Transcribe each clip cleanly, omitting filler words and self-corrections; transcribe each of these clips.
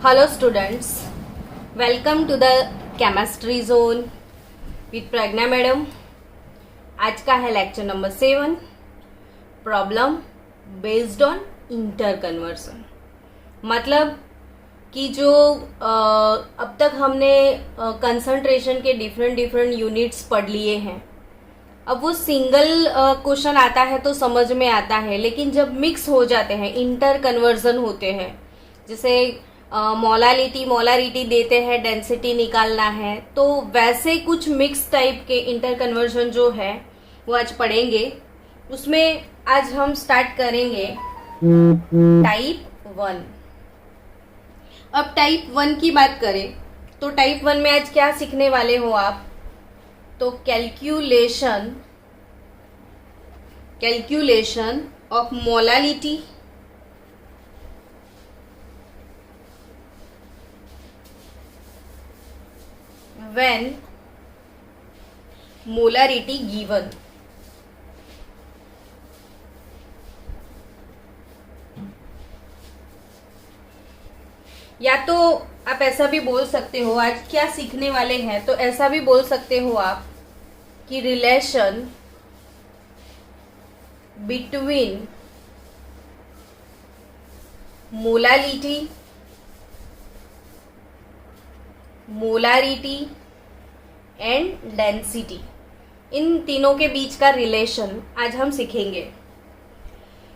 Hello students, welcome to the chemistry zone with Pragya madam. आज का है lecture number 7, problem based on inter conversion. मतलब कि जो अब तक हमने कंसंट्रेशन के डिफरेंट यूनिट्स पढ़ लिए हैं, अब वो सिंगल क्वेश्चन आता है तो समझ में आता है, लेकिन जब मिक्स हो जाते हैं, इंटर कन्वर्जन होते हैं, जैसे मोलारिटी देते हैं, डेंसिटी निकालना है, तो वैसे कुछ मिक्स टाइप के इंटर कन्वर्जन जो है वो आज पढ़ेंगे। उसमें आज हम स्टार्ट करेंगे टाइप 1। अब टाइप 1 की बात करें तो टाइप 1 में आज क्या सीखने वाले हो आप? तो calculation of molality, when molarity given। या तो आप ऐसा भी बोल सकते हो, आज क्या सीखने वाले हैं तो ऐसा भी बोल सकते हो आप कि relation between molarity and density, इन तीनों के बीच का रिलेशन आज हम सीखेंगे।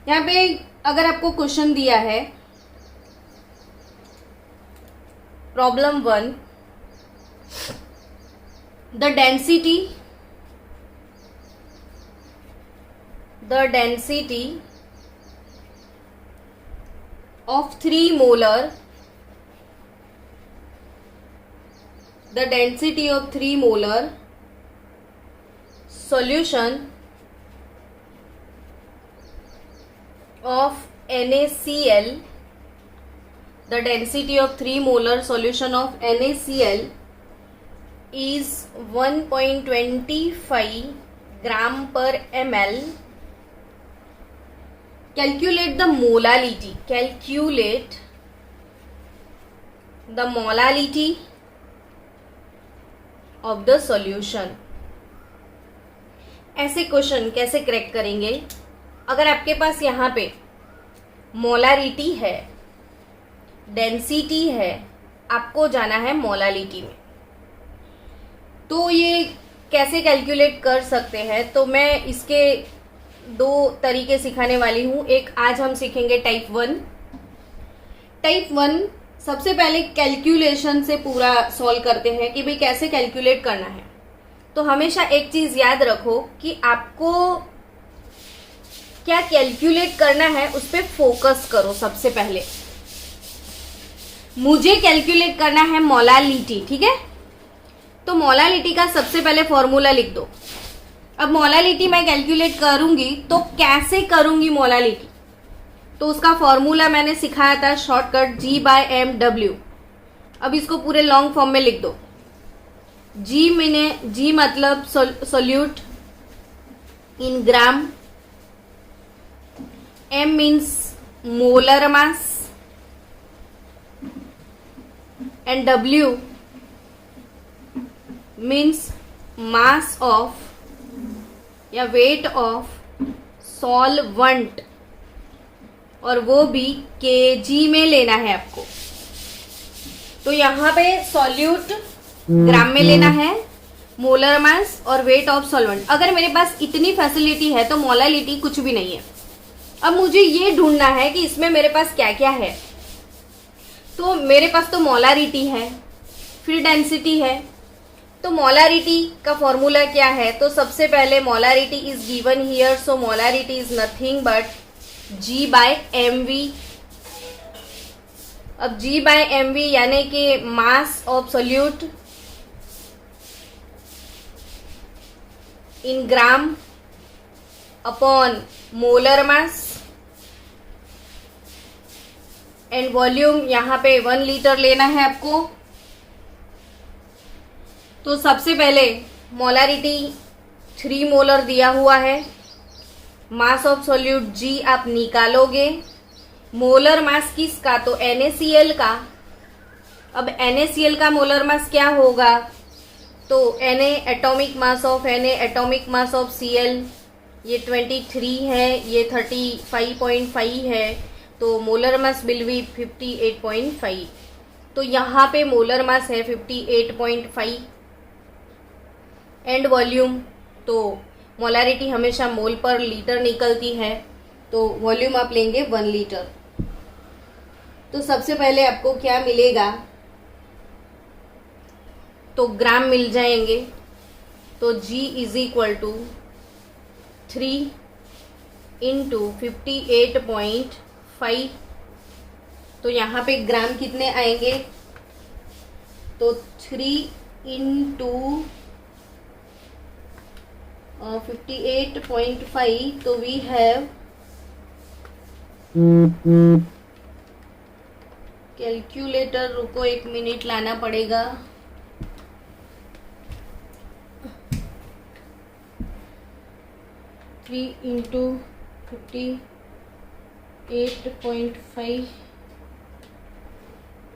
यहाँ पे अगर आपको क्वेश्चन दिया है problem 1, the density of 3 molar, the density of 3 molar solution of NaCl, the density of 3 molar solution of NaCl is 1.25 gram per ml. Calculate the molality of the solution. ऐसे क्वेश्चन कैसे crack करेंगे? अगर आपके पास यहाँ पे molarity है, density है, आपको जाना है मोलालिटी में, तो ये कैसे कैलकुलेट कर सकते हैं? तो मैं इसके 2 तरीके सिखाने वाली हूँ। एक आज हम सीखेंगे टाइप 1। सबसे पहले कैलकुलेशन से पूरा सॉल्व करते हैं कि भाई कैसे कैलकुलेट करना है। तो हमेशा एक चीज याद रखो कि आपको क्या कैलकुलेट करना है उस पर फोकस करो। सबसे पहले मुझे कैलकुलेट करना है मोलालिटी, ठीक है? तो मोलालिटी का सबसे पहले फॉर्मूला लिख दो। अब मोलालिटी मैं कैलकुलेट करूंगी तो कैसे करूंगी मोलालिटी? तो उसका फॉर्मूला मैंने सिखाया था, शॉर्टकट G/mW। अब इसको पूरे लॉन्ग फॉर्म में लिख दो। G मतलब solute in gram, M means molar mass and W means mass of या वेट ऑफ सॉल्वेंट, और वो भी केजी में लेना है आपको। तो यहाँ पे सॉल्यूट ग्राम में लेना है, मोलर मास और वेट ऑफ सॉल्वेंट। अगर मेरे पास इतनी फैसिलिटी है तो मोलालिटी कुछ भी नहीं है। अब मुझे ये ढूंढना है कि इसमें मेरे पास क्या क्या है। तो मेरे पास तो मोलारिटी है, फिर डेंसिटी है। तो मोलारिटी का फॉर्मूला क्या है? तो सबसे पहले molarity is given here, so molarity is nothing but G/mV। अब G/mV यानी कि mass of solute in gram upon molar mass and volume, यहाँ पे 1 लीटर लेना है आपको। तो सबसे पहले मोलारिटी 3 मोलर दिया हुआ है, मास ऑफ सोल्यूट G आप निकालोगे, मोलर मास किसका? तो NaCl का, अब NaCl का मोलर मास क्या होगा, तो Na atomic mass of Na atomic mass of Cl, ये 23 है, ये 35.5 है, तो मोलर मास विल बी 58.5। तो यहाँ पे मोलर मास है 58.5 एंड वॉल्यूम, तो मोलारिटी हमेशा मोल पर लीटर निकलती है, तो वॉल्यूम आप लेंगे 1 लीटर। तो सबसे पहले आपको क्या मिलेगा, तो ग्राम मिल जाएंगे, तो G is equal to 3 into 58.5। तो यहाँ पे ग्राम कितने आएंगे, तो 3 इंटू 58.5, तो वी हैव कैलकुलेटर, रुको 1 मिनट लाना पड़ेगा। थ्री इंटू 58.5,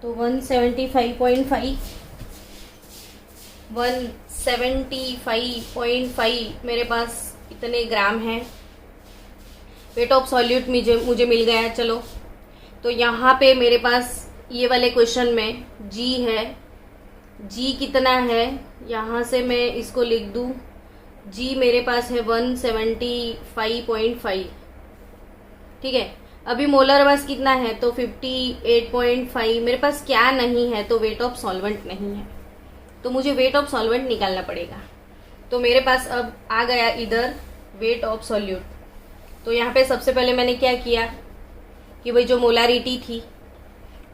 तो 175.5, 175.5 मेरे पास इतने ग्राम हैं। वेट ऑफ सॉल्यूट मुझे मिल गया। चलो, तो यहाँ पे मेरे पास ये वाले क्वेश्चन में G है, G कितना है, यहाँ से मैं इसको लिख दूँ, G मेरे पास है 175.5, ठीक है। अभी मोलर मास कितना है, तो 58.5। मेरे पास क्या नहीं है, तो वेट ऑफ सॉल्वेंट नहीं है, तो मुझे वेट ऑफ सॉल्वेंट निकालना पड़ेगा। तो मेरे पास अब आ गया इधर वेट ऑफ सॉल्यूट। तो यहाँ पे सबसे पहले मैंने क्या किया कि भाई जो मोलारिटी थी,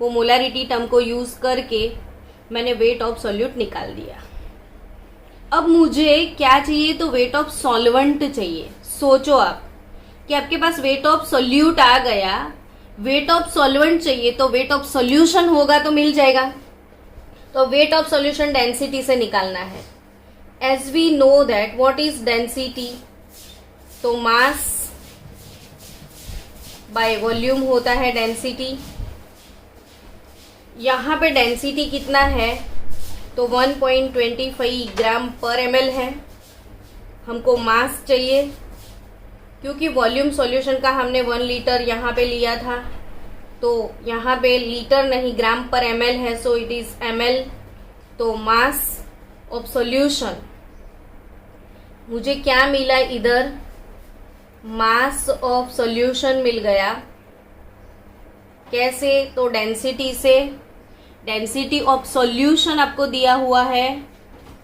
वो मोलारिटी टर्म को यूज करके मैंने वेट ऑफ सॉल्यूट निकाल दिया। अब मुझे क्या चाहिए, तो वेट ऑफ सॉल्वेंट चाहिए। सोचो आप कि आपके पास वेट ऑफ सॉल्यूट आ गया, वेट ऑफ सॉल्वेंट चाहिए, तो वेट ऑफ सॉल्यूशन होगा तो मिल जाएगा। तो वेट ऑफ सॉल्यूशन डेंसिटी से निकालना है। As we know that what is density, तो मास बाय वॉल्यूम होता है डेंसिटी। यहां पे डेंसिटी कितना है, तो 1.25 ग्राम पर ml है। हमको मास चाहिए, क्योंकि वॉल्यूम सॉल्यूशन का हमने 1 लीटर यहाँ पे लिया था, तो यहाँ पे लीटर नहीं ग्राम पर ml है, सो इट इज ml। तो मास ऑफ सॉल्यूशन मुझे क्या मिला, इधर मास ऑफ सॉल्यूशन मिल गया। कैसे, तो डेंसिटी से। डेंसिटी ऑफ सॉल्यूशन आपको दिया हुआ है,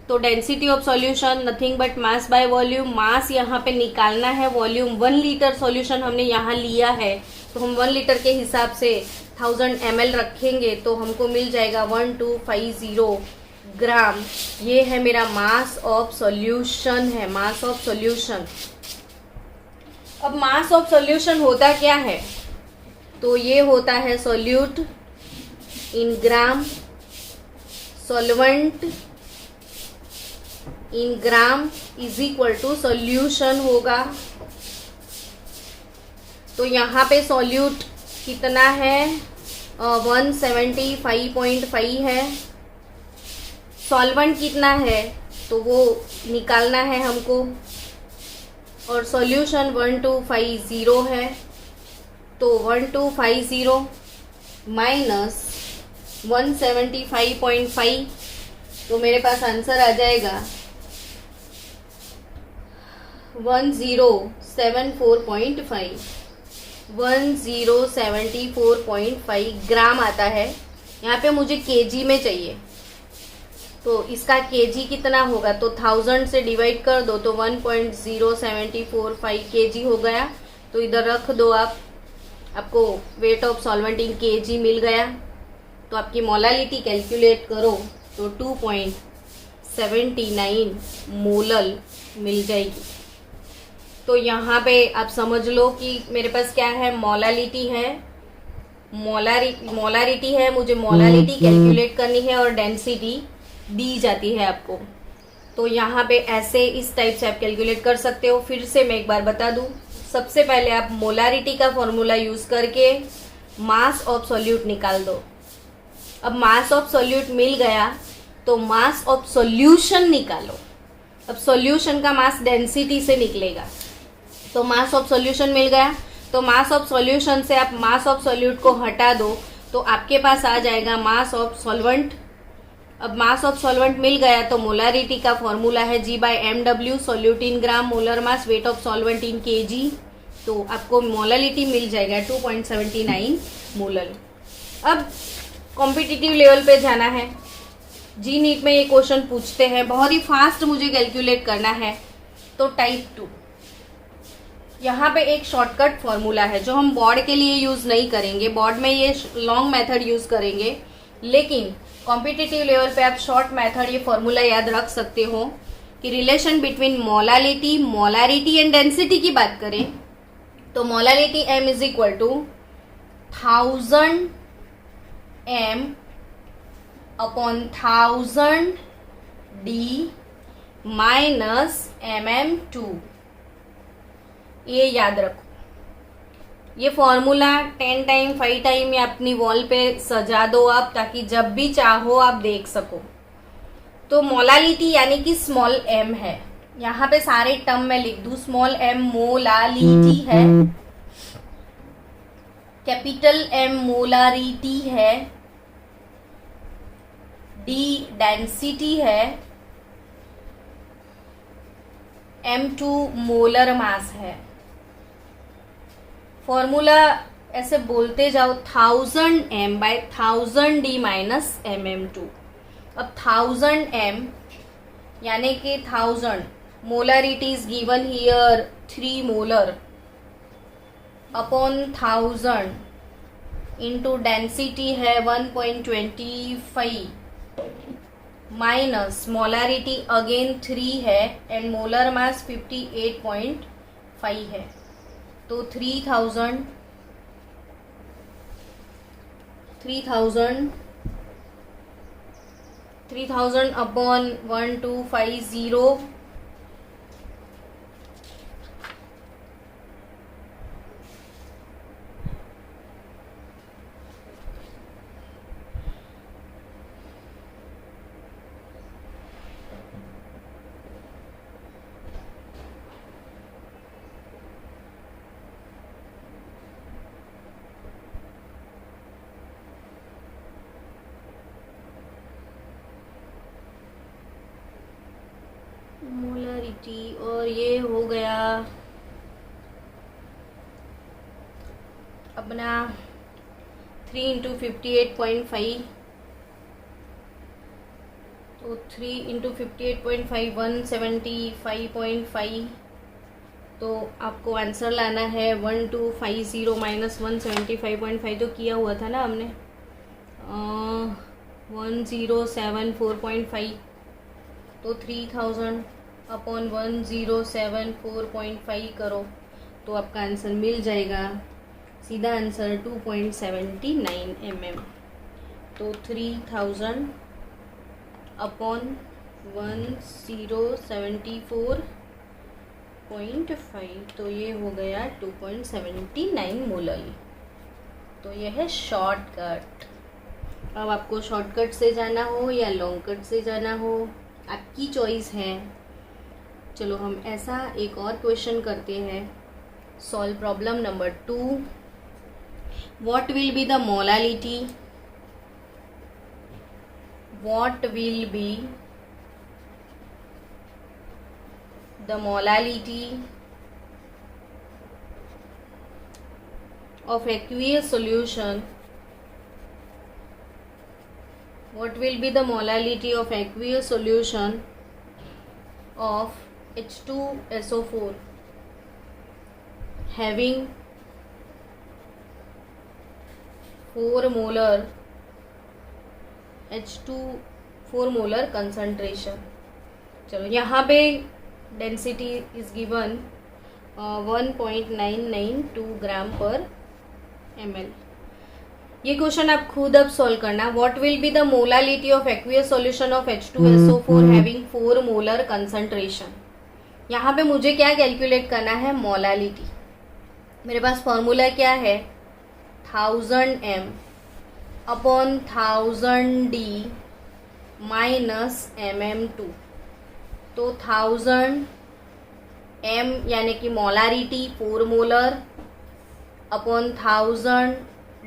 तो density of solution nothing but mass by volume. Mass यहाँ पे निकालना है, वॉल्यूम 1 लीटर सॉल्यूशन हमने यहाँ लिया है, तो हम 1 लीटर के हिसाब से 1000 ml रखेंगे, तो हमको मिल जाएगा 1250 ग्राम। ये है मेरा मास ऑफ सॉल्यूशन है, मास ऑफ सॉल्यूशन। अब मास ऑफ सॉल्यूशन होता क्या है, तो ये होता है solute in gram, solvent in gram is equal to solution होगा। तो यहाँ पे सॉल्यूट कितना है, 175.5 है। सॉल्वेंट कितना है, तो वो निकालना है हमको, और सॉल्यूशन 1250 है। तो 1250 माइनस 175.5, तो मेरे पास आंसर आ जाएगा 1074.5, 1074.5 ग्राम आता है। यहाँ पे मुझे केजी में चाहिए, तो इसका केजी कितना होगा, तो 1000 से डिवाइड कर दो, तो 1.0745 केजी हो गया। तो इधर रख दो आप, आपको weight of solvent in KG मिल गया। तो आपकी मोलालिटी कैलकुलेट करो, तो 2.79 मोलल मिल जाएगी। तो यहाँ पे आप समझ लो कि मेरे पास क्या है, मोलालिटी है, मोलारिटी है, मुझे मोलालिटी कैलकुलेट करनी है, और डेंसिटी दी जाती है आपको। तो यहाँ पे ऐसे इस टाइप से आप कैलकुलेट कर सकते हो। फिर से मैं एक बार बता दूं, सबसे पहले आप मोलारिटी का फॉर्मूला यूज करके मास ऑफ सॉल्यूट निकाल दो। अब मास ऑफ सॉल्यूट मिल गया तो मास ऑफ सॉल्यूशन निकालो। अब सॉल्यूशन का मास डेंसिटी से निकलेगा, तो मास ऑफ सॉल्यूशन मिल गया तो मास ऑफ सॉल्यूशन से आप मास ऑफ सॉल्यूट को हटा दो तो आपके पास आ जाएगा मास ऑफ सॉल्वेंट। अब मास ऑफ सॉल्वेंट मिल गया तो मोलारिटी का फॉर्मूला है G/mW, solute in gram, molar mass, wait of solvent in kg। तो आपको मोलालिटी मिल जाएगा 2.79 मोलर। अब कॉम्पिटिटिव लेवल पे जाना है। जी नीट में ये क्वेश्चन पूछते हैं, बहुत ही फास्ट मुझे कैलकुलेट करना है। तो टाइप 2, यहाँ पे एक शॉर्टकट फॉर्मूला है जो हम बोर्ड के लिए यूज नहीं करेंगे, बोर्ड में ये लॉन्ग मेथड यूज करेंगे, लेकिन कॉम्पिटिटिव लेवल पे आप शॉर्ट मेथड ये फॉर्मूला याद रख सकते हो कि relation between molality, molarity and density की बात करें तो molality m is equal to 1000 m upon 1000 d minus mm2। ये याद रखो, ये फॉर्मूला 10 टाइम 5 टाइम या अपनी वॉल पे सजा दो आप, ताकि जब भी चाहो आप देख सको। तो मोलालिटी यानी कि स्मॉल m है, यहाँ पे सारे टर्म में लिख दूं, स्मॉल m मोलालिटी है, कैपिटल M मोलारिटी है, d डेंसिटी है, m2 मोलर मास है। फॉर्मूला ऐसे बोलते जाओ 1000 m bye 1000 d minus mm2। अब 1000 m यानी कि 1000 molarity is given here 3 molar upon 1000 into density है 1.25 माइनस मोलारिटी अगेन 3 है एंड मोलर मास 58.5 है। तो 3000 अपॉन 1250 मोलरिटी, और ये हो गया अपना 3 इंटू 58.5, तो 3 इंटू 58.5 175.5। तो आपको आंसर लाना है 1250 माइनस 175.5, तो किया हुआ था ना हमने 1074.5। तो 3000 अपॉन 1074.5 करो तो आपका आंसर मिल जाएगा, सीधा आंसर 2.79 mm। तो 3000 अपॉन 1074.5, तो ये हो गया 2.79 मोलर। तो ये है शॉर्टकट। अब आपको शॉर्टकट से जाना हो या लॉन्ग कट से जाना हो, आपकी चॉइस है। चलो हम ऐसा एक और क्वेश्चन करते हैं। Solve problem number 2। What will be the molality, what will be the molality of aqueous solution, what will be the molality of aqueous solution of H2SO4 having 4 molar H2 4 molar concentration। चलो यहाँ पे density is given 1.992 ग्राम पर ml। ये question आप खुद अब solve करना। What will be the molality of aqueous solution of H2SO4 having 4 molar concentration. यहाँ पे मुझे क्या कैलकुलेट करना है, मोलालिटी। मेरे पास फॉर्मूला क्या है, 1000 m upon 1000D minus MM2। तो 1000 M यानी कि molarity 4 molar upon 1000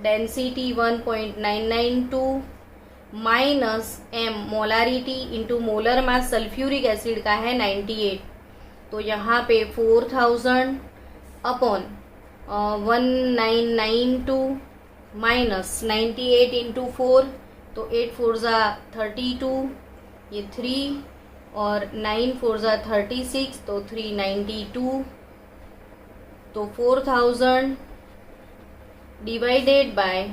density 1.992 minus M molarity into molar mass sulphuric acid का है 98। तो यहाँ पे 4000 अपॉन 1992 माइनस 98 इंटू 4, तो 8 4 ज़ा 32, ये 3 और 9 4 ज़ा 36, तो 392। तो 4000 डिवाइडेड बाय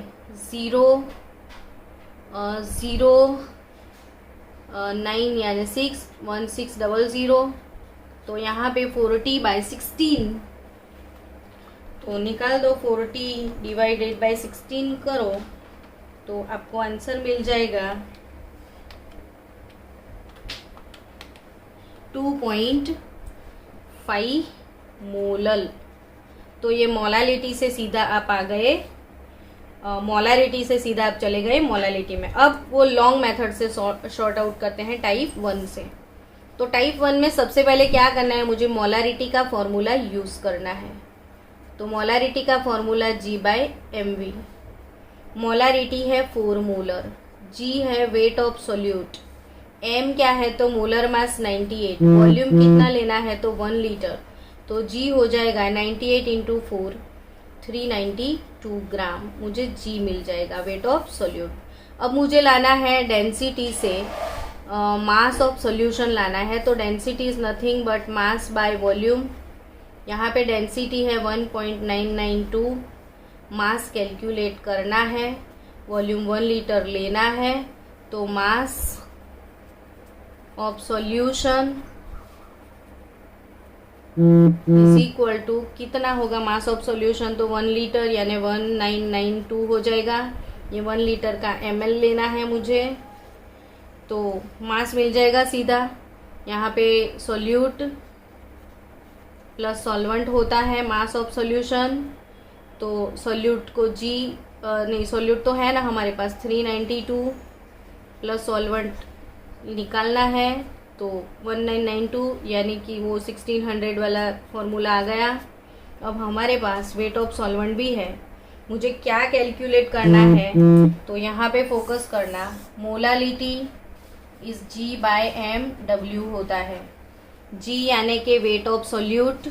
9 यानी 6 1600। तो यहाँ पे 40/16, तो निकाल दो। 40 डिवाइडेड बाय 16 करो तो आपको आंसर मिल जाएगा 2.5 मोलल। तो ये मोलालिटी से सीधा आप आ गए, मोलारिटी से सीधा आप चले गए मोलालिटी में। अब वो लॉन्ग मेथड से शॉर्ट आउट करते हैं टाइप 1 से। तो टाइप 1 में सबसे पहले क्या करना है, मुझे मोलारिटी का फॉर्मूला यूज करना है। तो मोलारिटी का फॉर्मूला G/mv। मोलारिटी है 4 मोलर, G है वेट ऑफ सोल्यूट, M क्या है तो मोलर मास 98, वॉल्यूम कितना लेना है तो 1 लीटर। तो G हो जाएगा 98 इंटू 4 392 ग्राम, मुझे G मिल जाएगा वेट ऑफ सोल्यूट। अब मुझे लाना है डेंसिटी से मास ऑफ सोल्यूशन लाना है। तो density is nothing but mass by volume. यहाँ पे डेंसिटी है 1.992, मास कैलकुलेट करना है, वॉल्यूम 1 लीटर लेना है। तो mass of solution is equal to कितना होगा, मास ऑफ सॉल्यूशन तो 1 लीटर यानी 1992 हो जाएगा। ये 1 लीटर का ml लेना है मुझे, तो मास मिल जाएगा सीधा। यहाँ पे सोल्यूट प्लस सॉल्वेंट होता है मास ऑफ सॉल्यूशन। तो सोल्यूट को नहीं सोल्यूट तो है ना हमारे पास, 392 प्लस सॉल्वेंट निकालना है तो 1992 यानी कि वो 1600 वाला फॉर्मूला आ गया। अब हमारे पास वेट ऑफ सॉल्वेंट भी है, मुझे क्या कैलकुलेट करना है तो यहाँ पे फोकस करना। मोलालिटी इज G/mw होता है। G यानी कि weight of solute,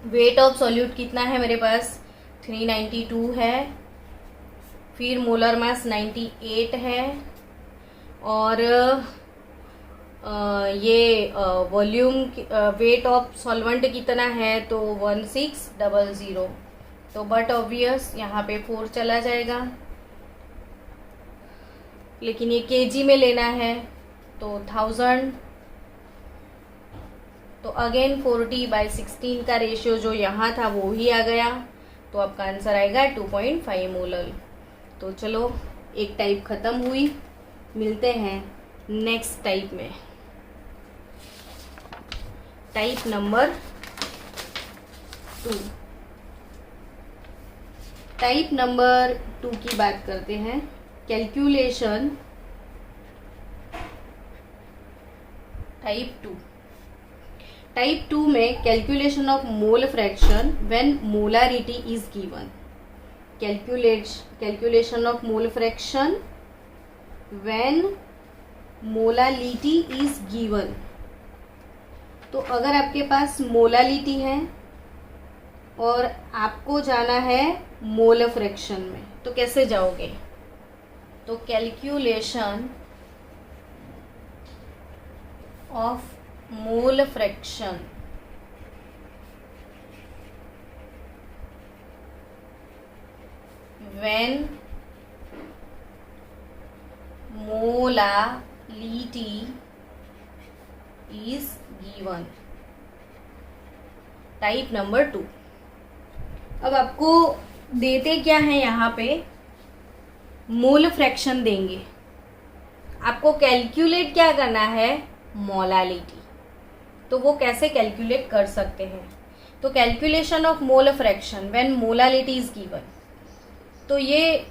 weight of solute कितना है मेरे पास 392 है, फिर मोलर मास 98 है, और ये वॉल्यूम वेट ऑफ सॉल्वेंट कितना है तो 1600। तो बट ऑब्वियस यहाँ पे 4 चला जाएगा, लेकिन ये केजी में लेना है तो 1000। तो अगेन 40/16 का रेशियो जो यहाँ था वो ही आ गया। तो आपका आंसर आएगा 2.5 मोलर। तो चलो एक टाइप खत्म हुई, मिलते हैं नेक्स्ट टाइप में। Type number 2। टाइप नंबर 2 की बात करते हैं। Calculation type 2। टाइप 2 में calculation of mole fraction when molarity is given. Calculation of mole fraction when molality is given. तो अगर आपके पास मोलालिटी है और आपको जाना है मोल फ्रैक्शन में, तो कैसे जाओगे? तो calculation of mole fraction when molality is given. Type number 2। अब आपको देते क्या है, यहाँ पे मोल फ्रैक्शन देंगे, आपको कैलकुलेट क्या करना है, मोलालिटी। तो वो कैसे कैलकुलेट कर सकते हैं? तो calculation of mole fraction when molality is given. तो ये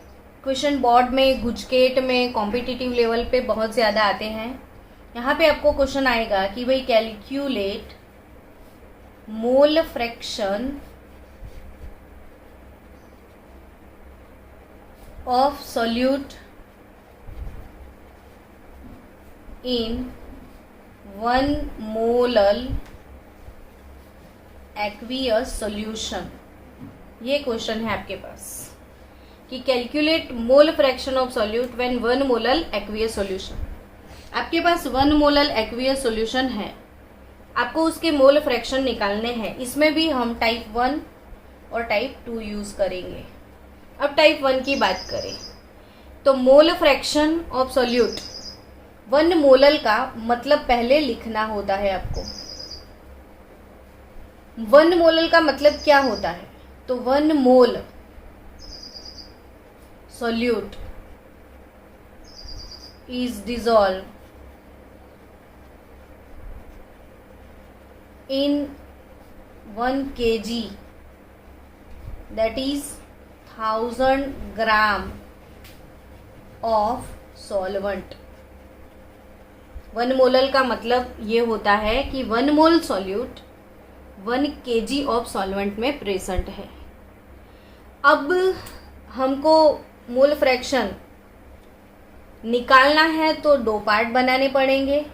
क्वेश्चन बोर्ड में, गुजकेट में, कॉम्पिटिटिव लेवल पे बहुत ज़्यादा आते हैं। यहाँ पे आपको क्वेश्चन आएगा कि भाई calculate mole fraction of solute in 1 molal aqueous solution. ये क्वेश्चन है आपके पास कि calculate mole fraction of solute when 1 molal aqueous solution. आपके पास 1 मोलल एक्वियस सॉल्यूशन है, आपको उसके मोल फ्रैक्शन निकालने हैं। इसमें भी हम टाइप 1 और टाइप 2 यूज करेंगे। अब टाइप 1 की बात करें तो mole fraction of solute 1 molal का मतलब पहले लिखना होता है आपको। 1 मोलल का मतलब क्या होता है? तो 1 मोल solute is dissolved in 1 kg, that is 1000 gram of solvent। 1 molal का मतलब ये होता है कि 1 मोल सॉल्यूट 1 kg ऑफ सॉल्वेंट में प्रेजेंट है। अब हमको मोल फ्रैक्शन निकालना है तो 2 पार्ट बनाने पड़ेंगे।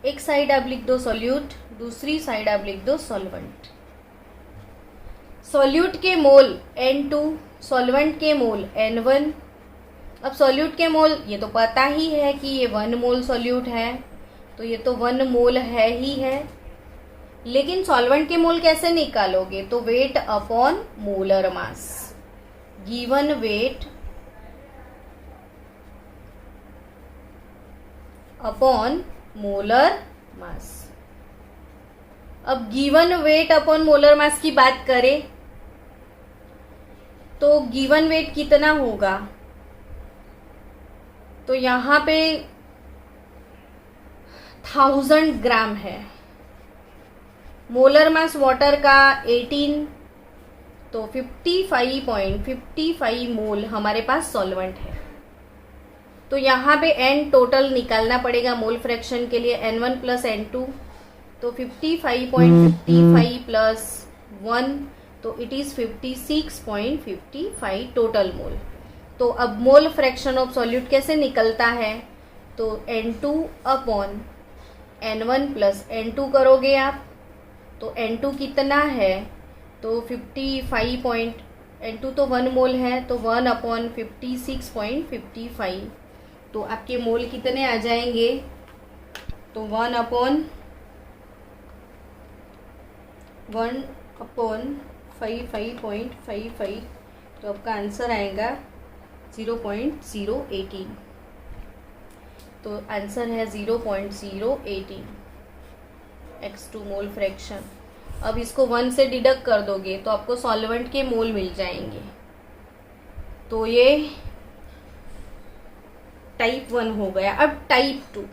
एक साइड आप लिख दो सॉल्यूट, दूसरी साइड आप लिख दो सॉल्वेंट। सॉल्यूट के मोल N2, सॉल्वेंट के मोल N1। अब सॉल्यूट के मोल ये तो पता ही है कि ये 1 मोल सॉल्यूट है, तो ये तो 1 मोल है ही है। लेकिन सॉल्वेंट के मोल कैसे निकालोगे? तो weight upon molar mass. Given weight upon molar mass. अब given weight upon molar mass की बात करें तो गिवन वेट कितना होगा? तो यहां पे 1000 ग्राम है। मोलर मास वाटर का 18, तो 55.55 मोल हमारे पास सॉल्वेंट है। तो यहाँ पे N टोटल निकालना पड़ेगा मोल फ्रैक्शन के लिए, N1 प्लस N2। तो 55.55 प्लस 1, तो इट इज 56.55 टोटल मोल। तो अब मोल फ्रैक्शन ऑफ सॉल्यूट कैसे निकलता है? तो N2 upon N1 plus N2 करोगे आप, तो N2 कितना है? तो 55 N2 तो 1 मोल है, तो 1 अपॉन 56.55, तो आपके मोल कितने आ जाएंगे? तो 1 अपॉन 55.55, तो आपका आंसर आएगा 0.018। तो आंसर है 0.018 x2 मोल फ्रैक्शन। अब इसको 1 से डिडक्ट कर दोगे तो आपको सॉल्वेंट के मोल मिल जाएंगे। तो ये टाइप 1 हो गया। अब टाइप 2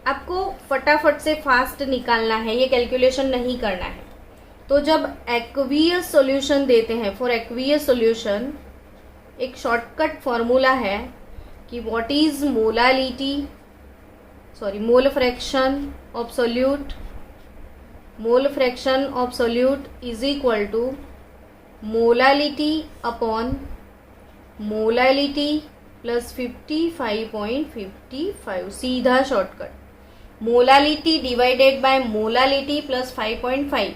आपको फटाफट से फास्ट निकालना है, ये कैलकुलेशन नहीं करना है। तो जब एक्वियस सॉल्यूशन देते हैं, फॉर एक्वियस सॉल्यूशन एक शॉर्टकट फॉर्मूला है कि what is mole fraction of solute. Mole fraction of solute is equal to molality upon molality plus 55.55, सीधा shortcut. Molality divided by molality plus 5.5।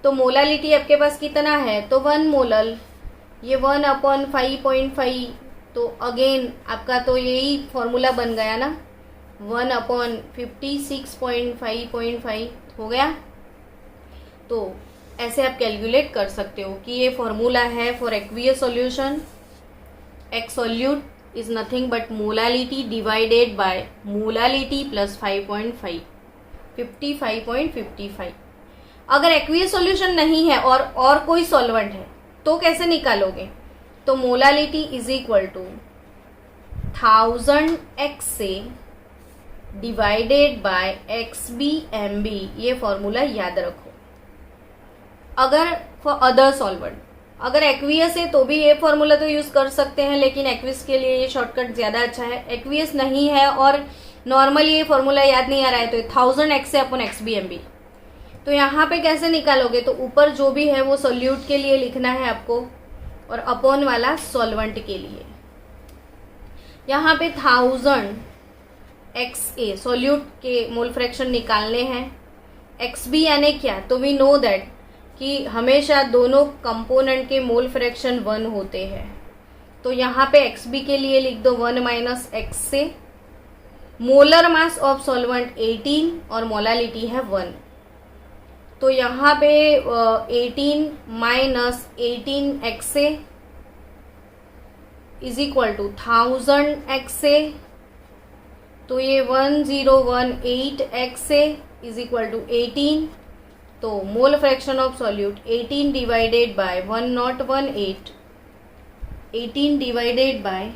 तो मोलालिटी आपके पास कितना है? तो 1 मोलल, ये 1 अपॉन 5.5, तो अगेन आपका तो यही फॉर्मूला बन गया ना, 1 अपॉन 56.5.5 हो गया। तो ऐसे आप कैलकुलेट कर सकते हो कि ये फॉर्मूला है for aqueous solution. X solute is nothing but molality divided by molality plus 5.5, 55.55। अगर एक्वियस सॉल्यूशन नहीं है और कोई सॉल्वेंट है तो कैसे निकालोगे? तो molality is equal to 1000 XA divided by XB/MB। ये फॉर्मूला याद रखो। अगर फॉर अदर सॉल्वेंट अगर एक्वियस है तो भी ये फॉर्मूला तो यूज कर सकते हैं, लेकिन एक्वियस के लिए ये शॉर्टकट ज्यादा अच्छा है। एक्वियस नहीं है और नॉर्मली ये फॉर्मूला याद नहीं आ रहा है तो 1000 अपॉन XBMB। तो यहाँ पे कैसे निकालोगे, तो ऊपर जो भी है वो सोल्यूट के लिए लिखना है आपको और अपॉन वाला सॉल्वेंट के लिए। यहाँ पे 1000 XA सोल्यूट के मोल फ्रैक्शन निकालने हैं। XB यानी क्या, तो वी नो दैट कि हमेशा दोनों कंपोनेंट के मोल फ्रैक्शन 1 होते हैं। तो यहाँ पे XB के लिए लिख दो 1 minus XA। Molar mass of solvent 18 और मोलालिटी है 1। तो यहाँ पे 18 minus 18 XA is equal to 1000 XA। तो ये 1018 XA इज इक्वल टू 18। तो mole fraction of solute 18 divided by 1018, 18 divided by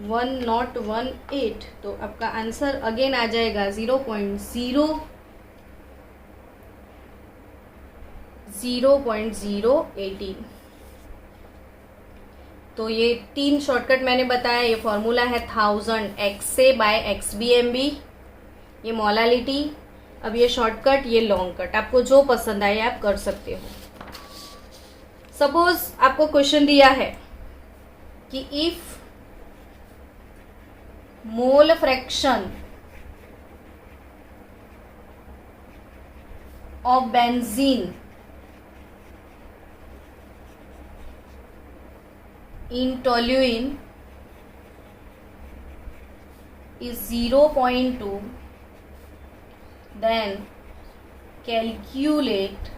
1018, तो आपका आंसर अगेन आ जाएगा 0.018। तो ये 3 शॉर्टकट मैंने बताया। ये फॉर्मूला है 1000 XA बाय XBMB, ये मोलालिटी। अब ये शॉर्टकट, ये लॉन्ग कट, आपको जो पसंद आए आप कर सकते हो। सपोज आपको क्वेश्चन दिया है कि if mole fraction of benzene in toluene is 0.2, then calculate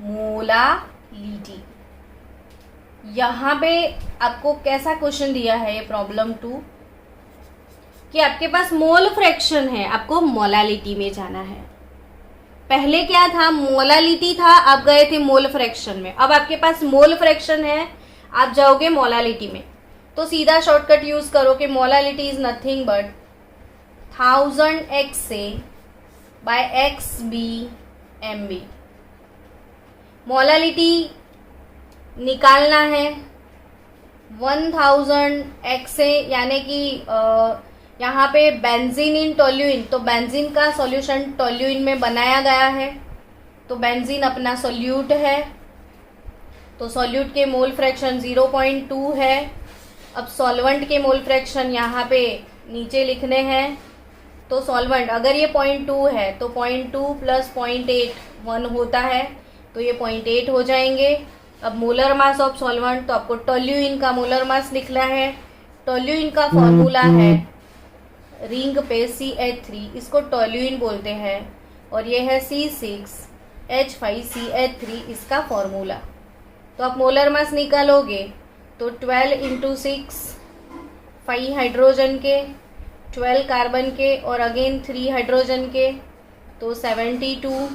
molality. यहाँ पे आपको कैसा क्वेश्चन दिया है, ये प्रॉब्लम 2, कि आपके पास मोल फ्रैक्शन है, आपको मोलालिटी में जाना है। पहले क्या था, मोलालिटी था, आप गए थे मोल फ्रैक्शन में। अब आपके पास मोल फ्रैक्शन है, आप जाओगे मोलालिटी में। तो सीधा शॉर्टकट यूज करो कि molality is nothing but 1000 XA by XBMB। Molality निकालना है 1000 XA, यानी कि यहाँ पे बेंजीन इन टोल्यूइन, तो बेंजीन का सॉल्यूशन टोल्यूइन में बनाया गया है। तो बेंजीन अपना सोल्यूट है, तो सॉल्यूट के मोल फ्रैक्शन 0.2 है। अब सॉल्वेंट के मोल फ्रैक्शन यहाँ पे नीचे लिखने हैं। तो सॉल्वेंट अगर ये 0.2 है तो 0.2 प्लस 0.8 1 होता है, तो ये 0.8 हो जाएंगे। अब मोलर मास ऑफ सॉल्वेंट, तो आपको टोल्यूइन का मोलर मास लिखना है। टोल्यूइन का फॉर्मूला है रिंग पे CH3, इसको टोल्यूइन बोलते हैं, और ये है C6H5CH3 इसका फॉर्मूला। तो आप मोलर मास निकालोगे तो 12 इंटू 6, 5 हाइड्रोजन के, 12 कार्बन के और अगेन 3 हाइड्रोजन के, तो 72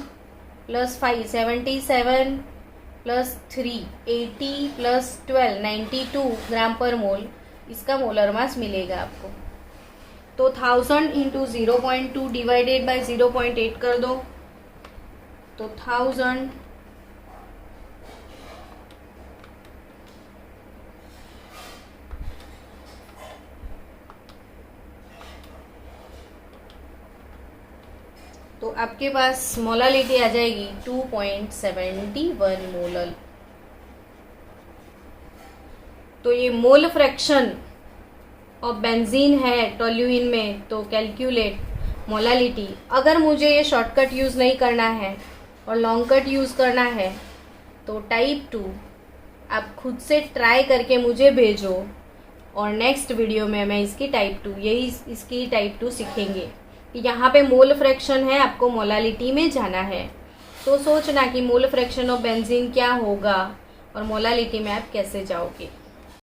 प्लस 5 77 प्लस 3 80 प्लस 12 92 ग्राम पर मोल इसका मोलर मास मिलेगा आपको। तो 1000 इंटू 0.2 डिवाइडेड बाय 0.8 कर दो, तो 1000 तो आपके पास मोलालिटी आ जाएगी 2.71 मोलल। तो ये मोल फ्रैक्शन ऑफ बेंजीन है टोल्यूइन में, तो कैलकुलेट मोलालिटी। अगर मुझे ये शॉर्टकट यूज़ नहीं करना है और लॉन्ग कट यूज़ करना है तो टाइप 2 आप खुद से ट्राई करके मुझे भेजो, और नेक्स्ट वीडियो में मैं इसकी टाइप 2 इसकी टाइप 2 सीखेंगे। यहाँ पे मोल फ्रैक्शन है, आपको मोलालिटी में जाना है। तो सोचना कि मोल फ्रैक्शन ऑफ बेंजीन क्या होगा और मोलालिटी में आप कैसे जाओगे।